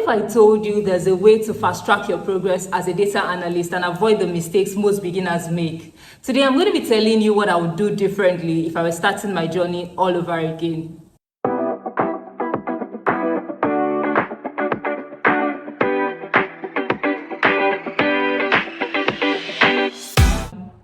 if I told you there's a way to fast track your progress as a data analyst and avoid the mistakes most beginners make? Today, I'm going to be telling you what I would do differently if I were starting my journey all over again.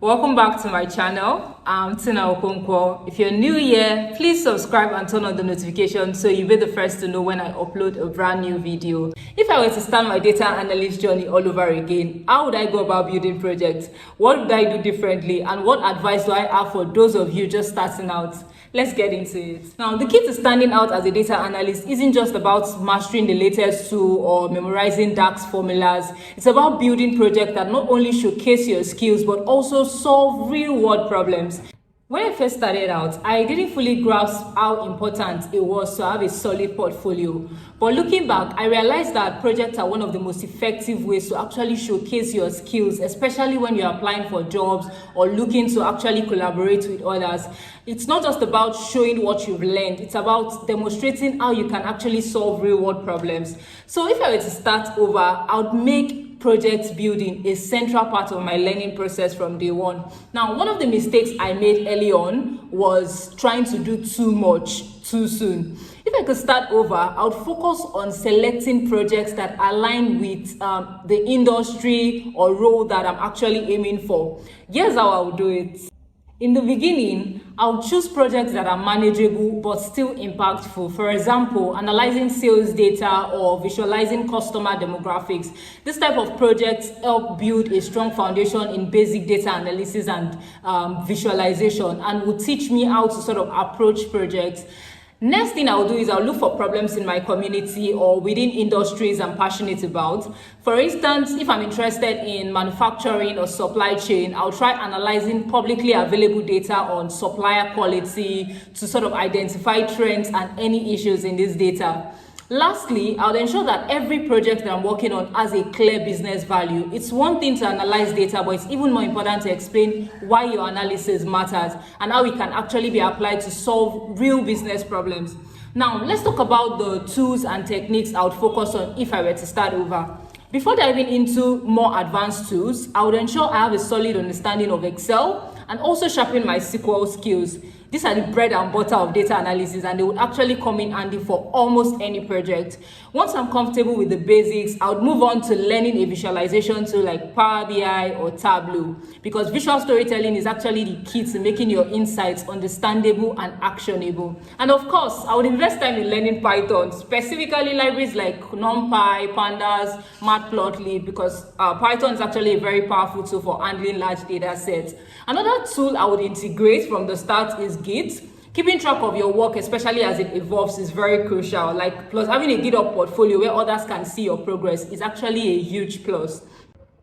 Welcome back to my channel. I'm Tina Okonkwo. If you're new here, please subscribe and turn on the notification so you'll be the first to know when I upload a brand new video. If I were to start my data analyst journey all over again, how would I go about building projects? What would I do differently? And what advice do I have for those of you just starting out? Let's get into it. Now, the key to standing out as a data analyst isn't just about mastering the latest tool or memorizing DAX formulas. It's about building projects that not only showcase your skills, but also solve real-world problems. When I first started out, I didn't fully grasp how important it was to have a solid portfolio. But looking back, I realized that projects are one of the most effective ways to actually showcase your skills, especially when you're applying for jobs or looking to actually collaborate with others. It's not just about showing what you've learned, it's about demonstrating how you can actually solve real-world problems. So if I were to start over, I would make project building a central part of my learning process from day one. Now, one of the mistakes I made early on was trying to do too much too soon. If I could start over, I would focus on selecting projects that align with the industry or role that I'm actually aiming for. Here's how I would do it. In the beginning, I'll choose projects that are manageable but still impactful. For example, analyzing sales data or visualizing customer demographics. This type of projects help build a strong foundation in basic data analysis and visualization, and will teach me how to sort of approach projects. Next thing I'll do is I'll look for problems in my community or within industries I'm passionate about. For instance, if I'm interested in manufacturing or supply chain, I'll try analyzing publicly available data on supplier quality to sort of identify trends and any issues in this data. Lastly, I'll ensure that every project that I'm working on has a clear business value. It's one thing to analyze data, but it's even more important to explain why your analysis matters and how it can actually be applied to solve real business problems. Now, let's talk about the tools and techniques I would focus on if I were to start over. Before diving into more advanced tools, I would ensure I have a solid understanding of Excel and also sharpen my SQL skills. These are the bread and butter of data analysis, and they would actually come in handy for almost any project. Once I'm comfortable with the basics, I would move on to learning a visualization tool like Power BI or Tableau, because visual storytelling is actually the key to making your insights understandable and actionable. And of course, I would invest time in learning Python, specifically libraries like NumPy, Pandas, Matplotlib, because Python is actually a very powerful tool for handling large data sets. Another tool I would integrate from the start is Git. Keeping track of your work, especially as it evolves, is very crucial. Plus having a GitHub portfolio where others can see your progress is actually a huge plus.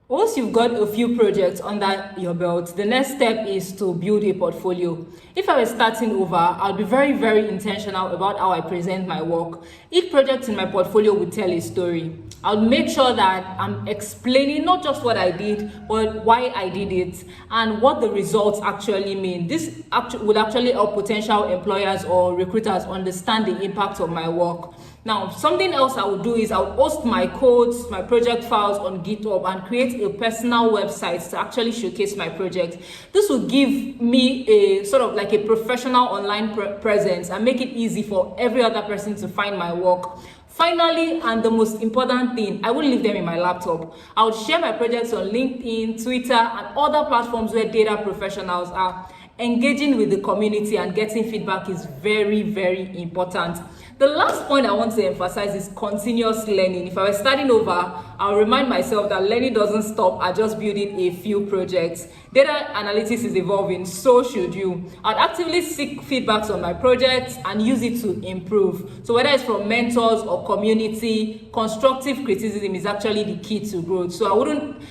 Once you've got a few projects under your belt, the next step is to build a portfolio. If I was starting over, I'll be very, very intentional about how I present my work. Each project in my portfolio will tell a story. I'll make sure that I'm explaining not just what I did, but why I did it and what the results actually mean. This would actually help potential employers or recruiters understand the impact of my work. Now, something else I would do is I would host my codes, my project files on GitHub and create a personal website to actually showcase my project. This will give me a sort of like a professional online presence and make it easy for every other person to find my work. Finally, and the most important thing, I wouldn't leave them in my laptop. I would share my projects on LinkedIn, Twitter, and other platforms where data professionals are. Engaging with the community and getting feedback is very, very important. The last point I want to emphasize is continuous learning. If I were starting over, I'll remind myself that learning doesn't stop at just building a few projects. Data analytics is evolving, so should you. I'd actively seek feedbacks on my projects and use it to improve. So whether it's from mentors or community, constructive criticism is actually the key to growth. So I wouldn't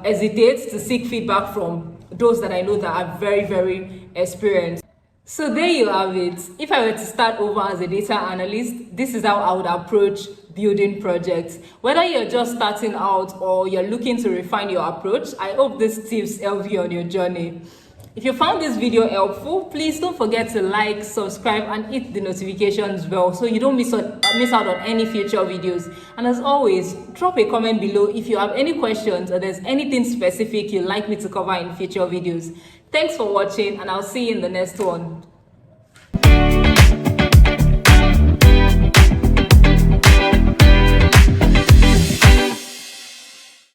hesitate to seek feedback from those that I know that are very, very experienced. So there you have it. If I were to start over as a data analyst, this is how I would approach building projects. Whether you're just starting out or you're looking to refine your approach, I hope these tips help you on your journey. If you found this video helpful, please don't forget to like, subscribe, and hit the notifications bell so you don't miss out on any future videos. And as always, drop a comment below if you have any questions or there's anything specific you'd like me to cover in future videos. Thanks for watching, and I'll see you in the next one.